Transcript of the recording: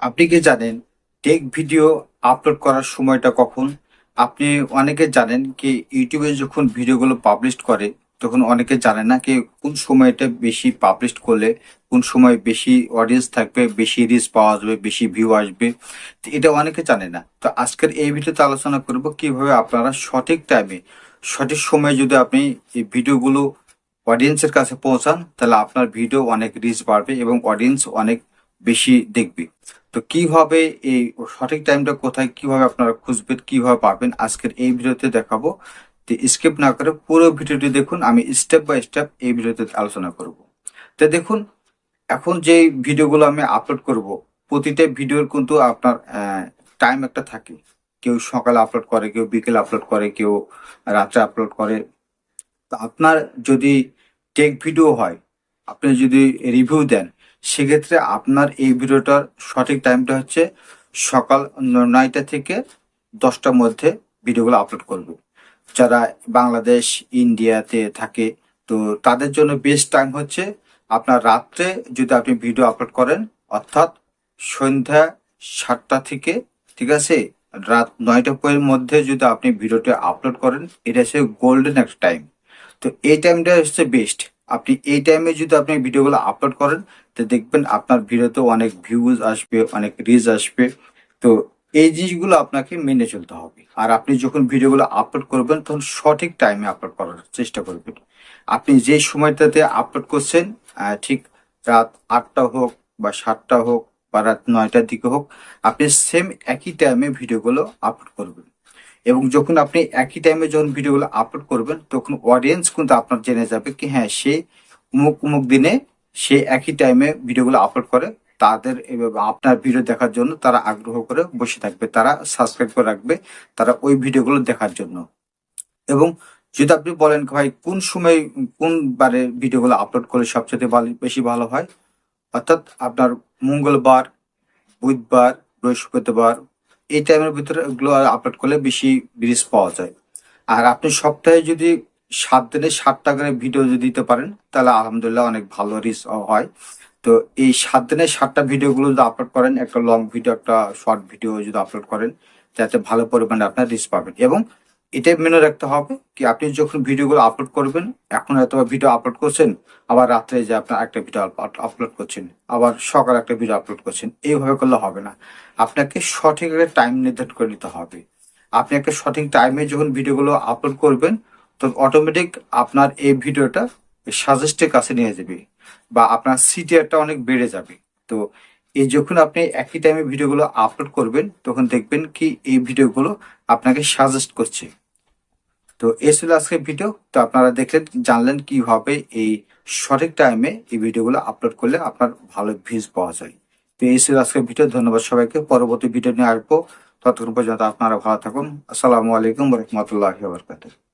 আপনি কি জানেন টেক ভিডিও আপলোড করার সময়টা কখন? আপনি অনেকে জানেন কি ইউটিউবে যখন ভিডিওগুলো পাবলিশ করে তখন অনেকে জানে না কি কোন সময়টা বেশি পাবলিশ করলে কোন সময় বেশি অডিয়েন্স থাকবে, বেশি রিচ পাওয়া যাবে, বেশি ভিউ আসবে। তো এটা অনেকে জানে না। তো আজকের এই ভিডিওতে আলোচনা করব কিভাবে আপনারা সঠিক টাইমে সঠিক সময়ে যদি আপনি এই ভিডিওগুলো অডিয়েন্সের কাছে পৌঁছান তাহলে আপনার ভিডিও অনেক রিচ বাড়বে এবং অডিয়েন্স অনেক বেশি দেখবে। তো কিভাবে এই সঠিক টাইমটা কোথায় কিভাবে আপনারা খুঁজবেন, কিভাবে পাবেন আজকের এই ভিডিওতে দেখাবো। তো স্কিপ না করে পুরো ভিডিওটি দেখুন, আমি স্টেপ বাই স্টেপ এই ভিডিওতে আলোচনা করব। তো দেখুন, এখন যে ভিডিওগুলো আমি আপলোড করব প্রতিটা ভিডিওর কিন্তু আপনার টাইম একটা থাকে। কেউ সকালে আপলোড করে, কেউ বিকেলে আপলোড করে, কেউ রাত্রে আপলোড করে। তো আপনার যদি টেক ভিডিও হয়, আপনি যদি রিভিউ দেন, সেক্ষেত্রে আপনার এই ভিডিওটার সঠিক টাইমটা হচ্ছে সকাল 9টা থেকে 10টার মধ্যে ভিডিওগুলো আপলোড করবে। যারা বাংলাদেশ ইন্ডিয়াতে থাকে, তো তাদের জন্য বেস্ট টাইম হচ্ছে আপনার রাত্রে যদি আপনি ভিডিও আপলোড করেন, অর্থাৎ সন্ধ্যা 7টা থেকে, ঠিক আছে, রাত 9টার মধ্যে যদি আপনি ভিডিওটি আপলোড করেন, এটা হচ্ছে গোল্ডেন একটা টাইম। তো এই টাইমটা হচ্ছে বেস্ট। আপনি এই টাইমে যদি আপনি ভিডিওগুলো আপলোড করেন, তো দেখবেন আপনার ভিডিওতে অনেক ভিউজ আসবে, অনেক রিচ আসবে। তো এই জিনিসগুলো আপনাকে মেনে চলতে হবে। আর আপনি যখন ভিডিওগুলো আপলোড করবেন তখন সঠিক টাইমে আপলোড করার চেষ্টা করবেন। আপনি যে সময়টাতে আপলোড করছেন, ঠিক রাত 8টা হোক বা 7টা হোক বা রাত 9টার দিকে হোক, আপনি সেম একই টাইমে ভিডিওগুলো আপলোড করবেন। এবং যখন আপনি একই টাইমে যখন ভিডিওগুলো আপলোড করবেন তখন অডিয়েন্স কিন্তু আপনার জেনে যাবে কি হ্যাঁ, সে অমুক অমুক দিনে সে একই টাইমে ভিডিওগুলো আপলোড করে। তাদের এভাবে আপনার ভিডিও দেখার জন্য তারা আগ্রহ করে বসে থাকবে, তারা সাবস্ক্রাইব করে রাখবে তারা ওই ভিডিওগুলো দেখার জন্য। এবং যদি আপনি বলেন ভাই কোন সময় কোন বারে ভিডিওগুলো আপলোড করলে সবচেয়ে বেশি ভালো হয়, অর্থাৎ আপনার মঙ্গলবার, বুধবার, বৃহস্পতিবার, এই টাইমের ভিতরে এগুলো আপলোড করলে বেশি রিচ পাওয়া যায়। আর আপনি সপ্তাহে যদি 7 দিনে 7টা করে ভিডিও যদি দিতে পারেন তাহলে আলহামদুলিল্লাহ অনেক ভালো রিচ হয়। তো এই 7 দিনে 7টা ভিডিওগুলো যদি আপলোড করেন, একটা লং ভিডিও একটা শর্ট ভিডিও যদি আপলোড করেন, যাতে ভালো পরিমাণে আপনার রিচ পাবেন। এবং এটাই মেনে রাখতে হবে কি আপনি যখন ভিডিওগুলো আপলোড করবেন, এখন হয়তো ভিডিও আপলোড করছেন, আবার রাত্রে যে আপনার একটা ভিডিও আপলোড করছেন, আবার সকালে একটা ভিডিও আপলোড করছেন, এইভাবে করলে হবে না। আপনাকে সঠিক একটা টাইম নির্ধারণ করে নিতে হবে। আপনি একটা সঠিক টাইমে যখন ভিডিওগুলো আপলোড করবেন, তো অটোমেটিক আপনার এই ভিডিওটা সাজেস্টের কাছে নিয়ে যাবে বা আপনার সিটিআরটা অনেক বেড়ে যাবে। তো এই যখন আপনি একই টাইমে ভিডিওগুলো আপলোড করবেন তখন দেখবেন কি এই ভিডিওগুলো আপনাকে সাজেস্ট করছে। তো এই ছিল আজকের ভিডিও। তো আপনারা দেখলেন, জানলেন কিভাবে এই সঠিক টাইমে এই ভিডিওগুলো আপলোড করলে আপনার ভালো ভিউজ পাওয়া যায়। তো এই ছিল আজকের ভিডিও। ধন্যবাদ সবাইকে। পরবর্তী ভিডিও নিয়ে আসবো। ততক্ষণ পর্যন্ত আপনারা ভালো থাকুন। আসসালামু আলাইকুম রহমতুল্লাহি ওয়া বারাকাতুহু।